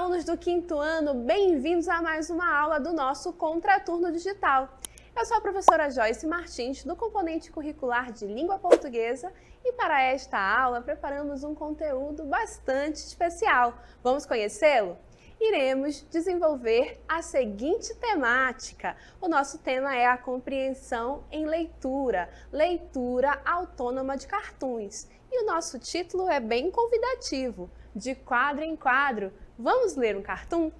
alunos do quinto ano, bem-vindos a mais uma aula do nosso Contraturno Digital. Eu sou a professora Joyce Martins, do componente curricular de Língua Portuguesa, e para esta aula preparamos um conteúdo bastante especial. Vamos conhecê-lo? Iremos desenvolver a seguinte temática. O nosso tema é a compreensão em leitura, leitura autônoma de cartoons. E o nosso título é bem convidativo, de quadro em quadro. Vamos ler um cartoon?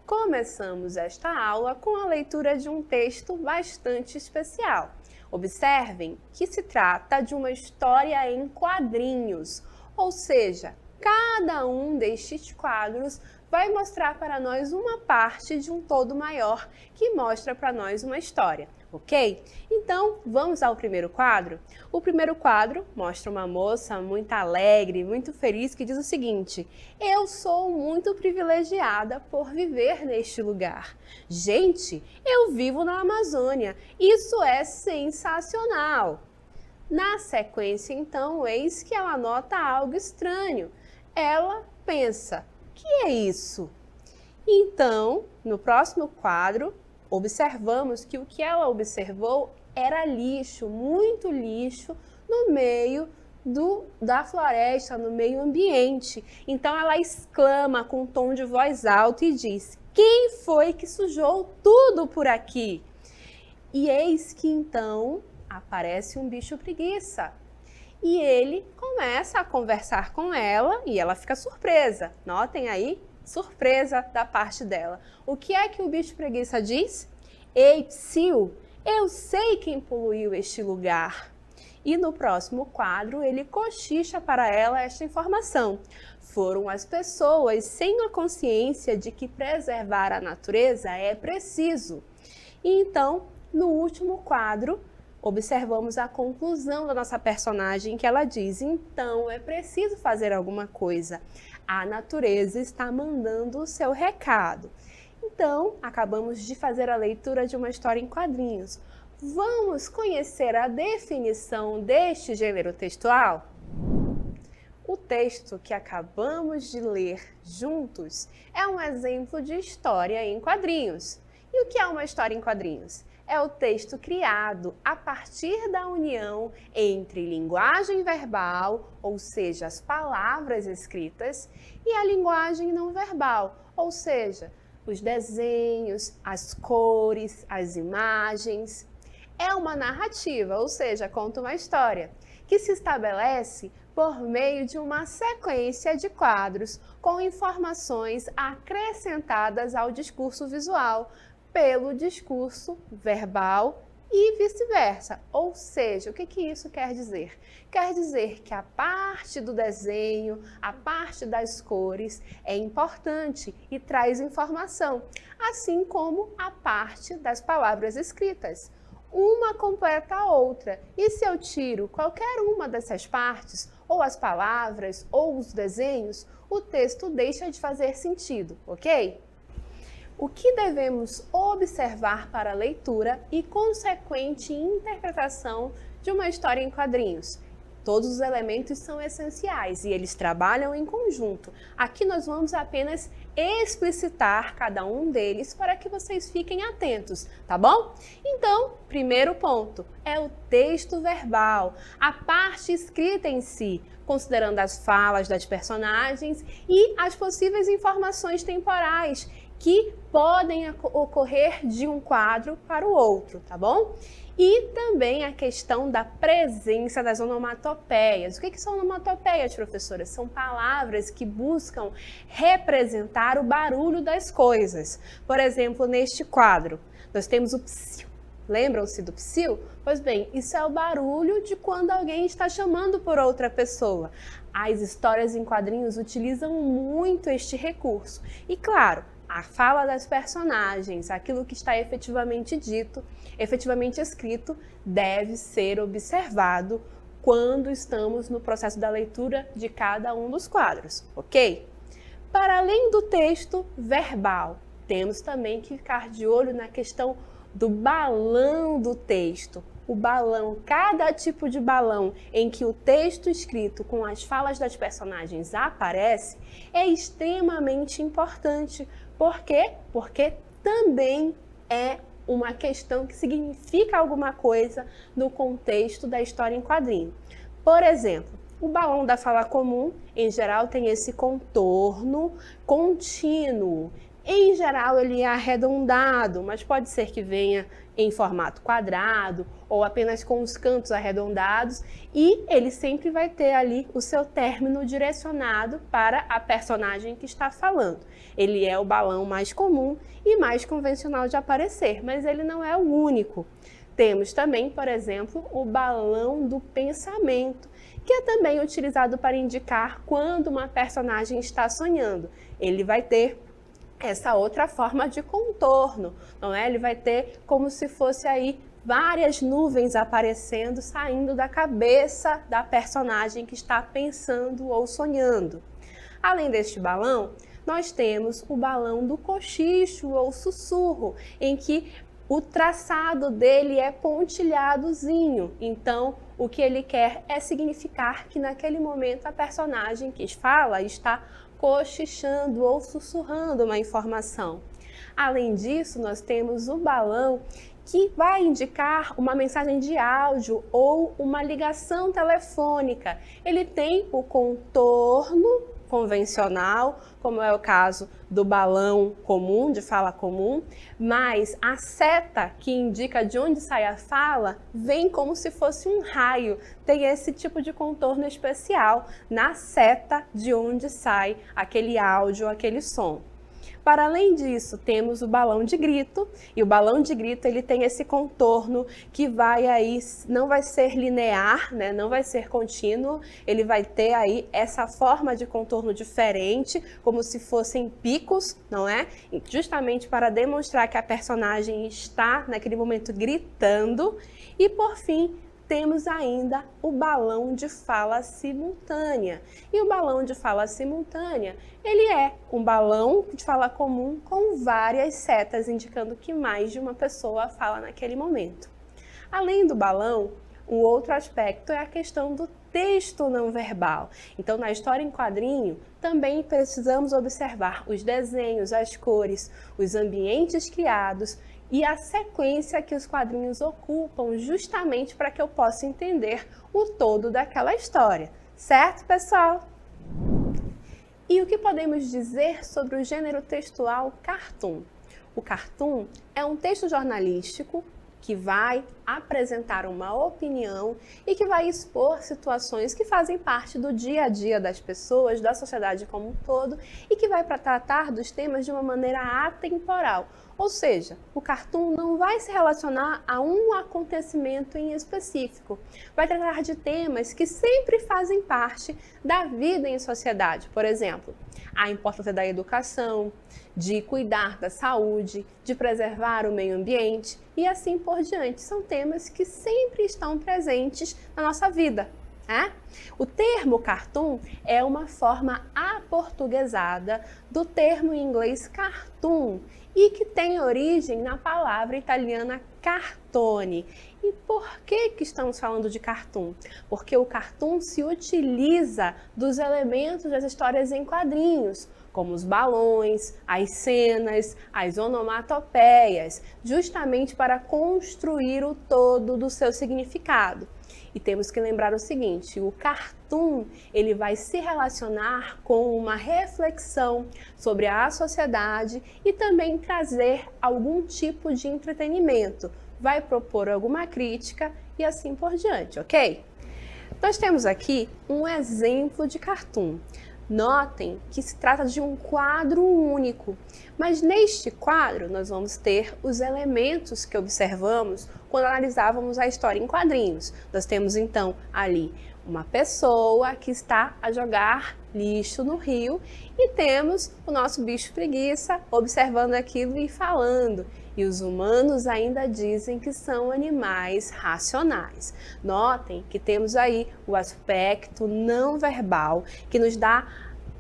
Começamos esta aula com a leitura de um texto bastante especial. Observem que se trata de uma história em quadrinhos, ou seja, cada um destes quadros vai mostrar para nós uma parte de um todo maior que mostra para nós uma história, ok? Então, vamos ao primeiro quadro? O primeiro quadro mostra uma moça muito alegre, muito feliz, que diz o seguinte: eu sou muito privilegiada por viver neste lugar. Gente, eu vivo na Amazônia, isso é sensacional! Na sequência, então, eis que ela nota algo estranho. Ela pensa: que é isso? Então, no próximo quadro, observamos que o que ela observou era lixo, muito lixo, no meio da floresta, no meio ambiente. Então, ela exclama com um tom de voz alto e diz: quem foi que sujou tudo por aqui? E eis que então aparece um bicho preguiça. E ele começa a conversar com ela e ela fica surpresa. Notem aí, surpresa da parte dela. O que é que o bicho preguiça diz? Ei, psiu, eu sei quem poluiu este lugar. E no próximo quadro ele cochicha para ela esta informação. Foram as pessoas sem a consciência de que preservar a natureza é preciso. E então, no último quadro, observamos a conclusão da nossa personagem, que ela diz: então é preciso fazer alguma coisa. A natureza está mandando o seu recado. Então, acabamos de fazer a leitura de uma história em quadrinhos. Vamos conhecer a definição deste gênero textual? O texto que acabamos de ler juntos é um exemplo de história em quadrinhos. E o que é uma história em quadrinhos? É o texto criado a partir da união entre linguagem verbal, ou seja, as palavras escritas, e a linguagem não verbal, ou seja, os desenhos, as cores, as imagens. É uma narrativa, ou seja, conta uma história, que se estabelece por meio de uma sequência de quadros com informações acrescentadas ao discurso visual, pelo discurso verbal e vice-versa. Ou seja, o que isso quer dizer? Quer dizer que a parte do desenho, a parte das cores é importante e traz informação, assim como a parte das palavras escritas. Uma completa a outra. E se eu tiro qualquer uma dessas partes, ou as palavras, ou os desenhos, o texto deixa de fazer sentido, ok? O que devemos observar para a leitura e consequente interpretação de uma história em quadrinhos? Todos os elementos são essenciais e eles trabalham em conjunto. Aqui nós vamos apenas explicitar cada um deles para que vocês fiquem atentos, tá bom? Então, primeiro ponto é o texto verbal, a parte escrita em si, considerando as falas das personagens e as possíveis informações temporais que podem ocorrer de um quadro para o outro, tá bom? E também a questão da presença das onomatopeias. O que são onomatopeias, professora? São palavras que buscam representar o barulho das coisas. Por exemplo, neste quadro, nós temos o psiu. Lembram-se do psiu? Pois bem, isso é o barulho de quando alguém está chamando por outra pessoa. As histórias em quadrinhos utilizam muito este recurso. E claro, a fala das personagens, aquilo que está efetivamente dito, efetivamente escrito, deve ser observado quando estamos no processo da leitura de cada um dos quadros, ok? Para além do texto verbal, temos também que ficar de olho na questão do balão do texto. o balão, cada tipo de balão em que o texto escrito com as falas das personagens aparece, é extremamente importante. Por quê? Porque também é uma questão que significa alguma coisa no contexto da história em quadrinho. Por exemplo, o balão da fala comum, em geral, tem esse contorno contínuo. Em geral, ele é arredondado, mas pode ser que venha em formato quadrado ou apenas com os cantos arredondados, e ele sempre vai ter ali o seu término direcionado para a personagem que está falando. Ele é o balão mais comum e mais convencional de aparecer, mas ele não é o único. Temos também, por exemplo, o balão do pensamento, que é também utilizado para indicar quando uma personagem está sonhando. Ele vai ter essa outra forma de contorno, não é? Ele vai ter como se fosse aí várias nuvens aparecendo, saindo da cabeça da personagem que está pensando ou sonhando. Além deste balão, nós temos o balão do cochicho ou sussurro, em que o traçado dele é pontilhadozinho. Então, o que ele quer é significar que naquele momento a personagem que fala está cochichando ou sussurrando uma informação. Além disso, nós temos o balão que vai indicar uma mensagem de áudio ou uma ligação telefônica. Ele tem o contorno convencional, como é o caso do balão comum, de fala comum, mas a seta que indica de onde sai a fala vem como se fosse um raio, tem esse tipo de contorno especial na seta de onde sai aquele áudio, aquele som. Para além disso, temos o balão de grito, e o balão de grito ele tem esse contorno que vai aí, não vai ser linear, né? Não vai ser contínuo, ele vai ter aí essa forma de contorno diferente, como se fossem picos, não é? Justamente para demonstrar que a personagem está naquele momento gritando. E por fim, temos ainda o balão de fala simultânea. E o balão de fala simultânea, ele é um balão de fala comum com várias setas indicando que mais de uma pessoa fala naquele momento. Além do balão, um outro aspecto é a questão do texto não verbal. Então, na história em quadrinho, também precisamos observar os desenhos, as cores, os ambientes criados e a sequência que os quadrinhos ocupam, justamente para que eu possa entender o todo daquela história. Certo, pessoal? E o que podemos dizer sobre o gênero textual cartoon? O cartoon é um texto jornalístico que vai apresentar uma opinião e que vai expor situações que fazem parte do dia a dia das pessoas, da sociedade como um todo, e que vai tratar dos temas de uma maneira atemporal. Ou seja, o cartoon não vai se relacionar a um acontecimento em específico. Vai tratar de temas que sempre fazem parte da vida em sociedade. Por exemplo, a importância da educação, de cuidar da saúde, de preservar o meio ambiente e assim por diante. São temas que sempre estão presentes na nossa vida. O termo cartoon é uma forma aportuguesada do termo em inglês cartoon e que tem origem na palavra italiana cartone. E por que estamos falando de cartoon? Porque o cartoon se utiliza dos elementos das histórias em quadrinhos, como os balões, as cenas, as onomatopeias, justamente para construir o todo do seu significado. E temos que lembrar o seguinte, o cartoon ele vai se relacionar com uma reflexão sobre a sociedade e também trazer algum tipo de entretenimento, vai propor alguma crítica e assim por diante, ok? Nós temos aqui um exemplo de cartoon. Notem que se trata de um quadro único, mas neste quadro nós vamos ter os elementos que observamos quando analisávamos a história em quadrinhos. Nós temos então ali uma pessoa que está a jogar lixo no rio e temos o nosso bicho preguiça observando aquilo e falando. E os humanos ainda dizem que são animais racionais. Notem que temos aí o aspecto não verbal que nos dá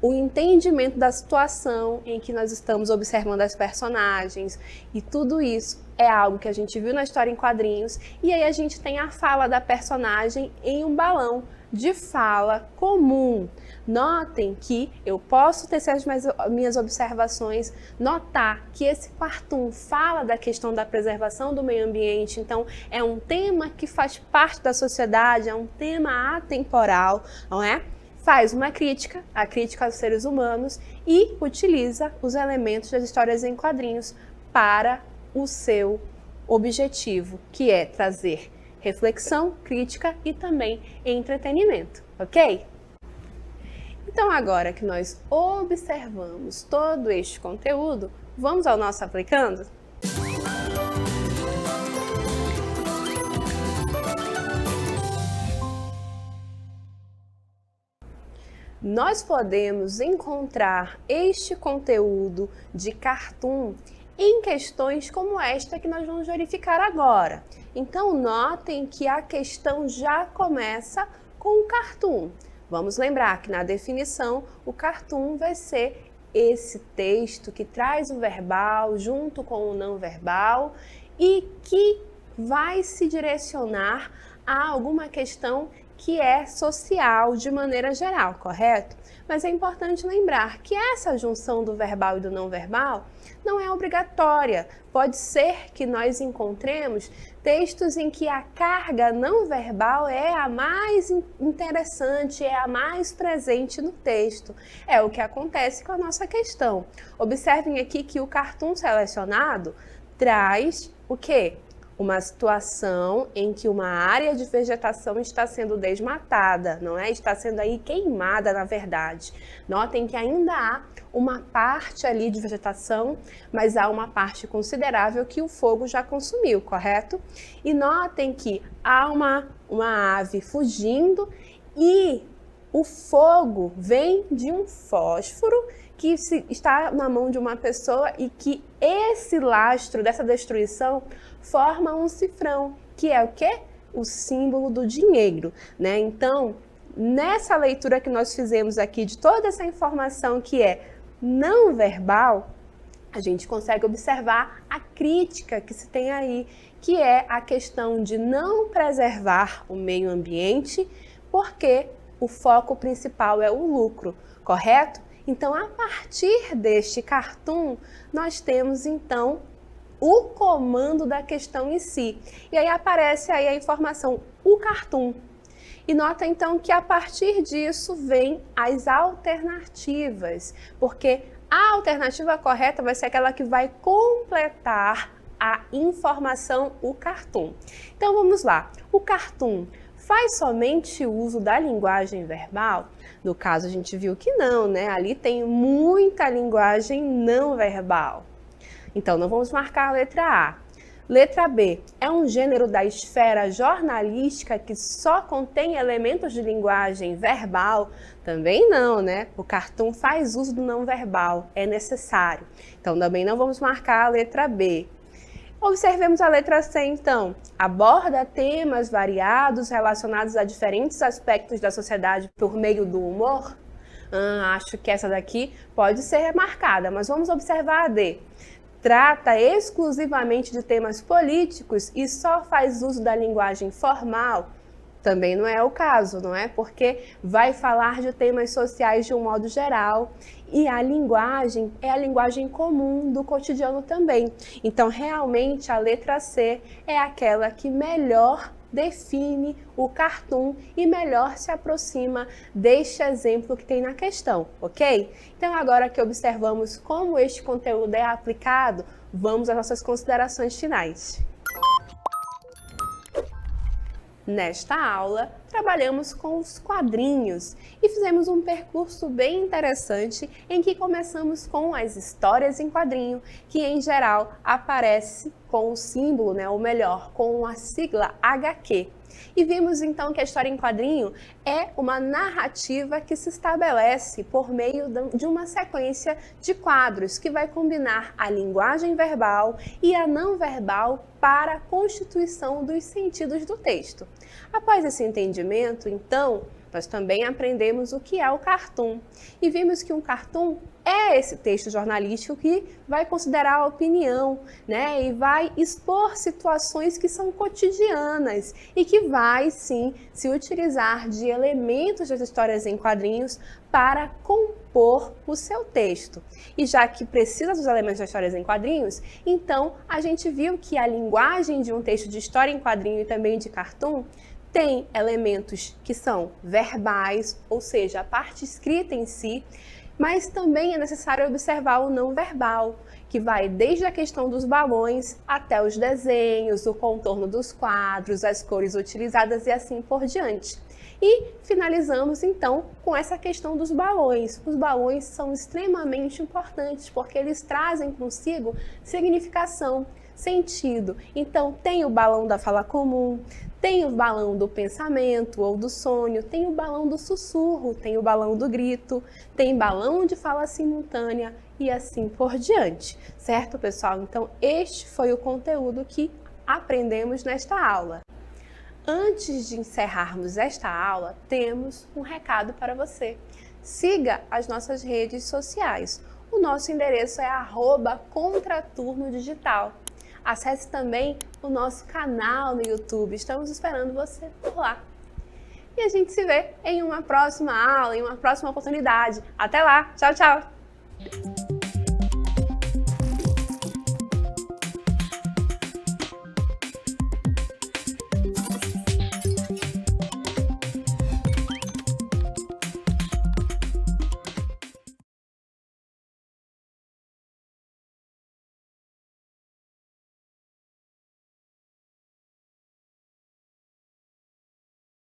o entendimento da situação em que nós estamos observando as personagens, e tudo isso é algo que a gente viu na história em quadrinhos, e aí a gente tem a fala da personagem em um balão de fala comum. Notem que eu posso tecer as minhas observações, notar que esse cartoon fala da questão da preservação do meio ambiente, então é um tema que faz parte da sociedade, é um tema atemporal, não é? Faz uma crítica, a crítica aos seres humanos, e utiliza os elementos das histórias em quadrinhos para o seu objetivo, que é trazer reflexão, crítica e também entretenimento, ok? Então, agora que nós observamos todo este conteúdo, vamos ao nosso aplicando? Nós podemos encontrar este conteúdo de cartoon em questões como esta que nós vamos verificar agora. Então, notem que a questão já começa com o cartoon. Vamos lembrar que na definição o cartoon vai ser esse texto que traz o verbal junto com o não verbal e que vai se direcionar a alguma questão que é social de maneira geral, correto? Mas é importante lembrar que essa junção do verbal e do não verbal não é obrigatória. Pode ser que nós encontremos textos em que a carga não verbal é a mais interessante, é a mais presente no texto. É o que acontece com a nossa questão. Observem aqui que o cartoon selecionado traz o quê? Uma situação em que uma área de vegetação está sendo desmatada, não é? Está sendo aí queimada, na verdade. Notem que ainda há uma parte ali de vegetação, mas há uma parte considerável que o fogo já consumiu, correto? E notem que há uma ave fugindo e o fogo vem de um fósforo que está na mão de uma pessoa e que esse lastro dessa destruição forma um cifrão, que é o quê? O símbolo do dinheiro, né? Então, nessa leitura que nós fizemos aqui de toda essa informação que é não verbal, a gente consegue observar a crítica que se tem aí, que é a questão de não preservar o meio ambiente, porque o foco principal é o lucro, correto? Então, a partir deste cartoon, nós temos, então, o comando da questão em si. E aí aparece aí a informação, o cartoon. E nota, então, que a partir disso vem as alternativas, porque a alternativa correta vai ser aquela que vai completar a informação, o cartoon. Então, vamos lá. O cartoon faz somente uso da linguagem verbal? No caso, a gente viu que não, né? Ali tem muita linguagem não verbal. Então, não vamos marcar a letra A. Letra B. É um gênero da esfera jornalística que só contém elementos de linguagem verbal? Também não, né? O cartoon faz uso do não verbal, é necessário. Então, também não vamos marcar a letra B. Observemos a letra C, então. Aborda temas variados relacionados a diferentes aspectos da sociedade por meio do humor? Acho que essa daqui pode ser remarcada, mas vamos observar a D. Trata exclusivamente de temas políticos e só faz uso da linguagem formal? Também não é o caso, não é? Porque vai falar de temas sociais de um modo geral e a linguagem é a linguagem comum do cotidiano também. Então, realmente, a letra C é aquela que melhor define o cartoon e melhor se aproxima deste exemplo que tem na questão, ok? Então, agora que observamos como este conteúdo é aplicado, vamos às nossas considerações finais. Nesta aula, trabalhamos com os quadrinhos e fizemos um percurso bem interessante em que começamos com as histórias em quadrinho, que em geral aparece com o símbolo, né, ou melhor, com a sigla HQ. E vimos então que a história em quadrinho é uma narrativa que se estabelece por meio de uma sequência de quadros que vai combinar a linguagem verbal e a não verbal para a constituição dos sentidos do texto. Após esse entendimento, então, nós também aprendemos o que é o cartoon e vimos que um cartoon é esse texto jornalístico que vai considerar a opinião, né, e vai expor situações que são cotidianas e que vai, sim, se utilizar de elementos das histórias em quadrinhos para compor o seu texto. E já que precisa dos elementos das histórias em quadrinhos, então a gente viu que a linguagem de um texto de história em quadrinho e também de cartoon tem elementos que são verbais, ou seja, a parte escrita em si, mas também é necessário observar o não verbal, que vai desde a questão dos balões até os desenhos, o contorno dos quadros, as cores utilizadas e assim por diante. E finalizamos então com essa questão dos balões. Os balões são extremamente importantes porque eles trazem consigo significação, sentido. Então tem o balão da fala comum, tem o balão do pensamento ou do sonho, tem o balão do sussurro, tem o balão do grito, tem balão de fala simultânea e assim por diante, certo, pessoal? Então este foi o conteúdo que aprendemos nesta aula. Antes de encerrarmos esta aula, temos um recado para você. Siga as nossas redes sociais. O nosso endereço é @contraturnodigital. Acesse também o nosso canal no YouTube. Estamos esperando você por lá. E a gente se vê em uma próxima aula, em uma próxima oportunidade. Até lá. Tchau, tchau.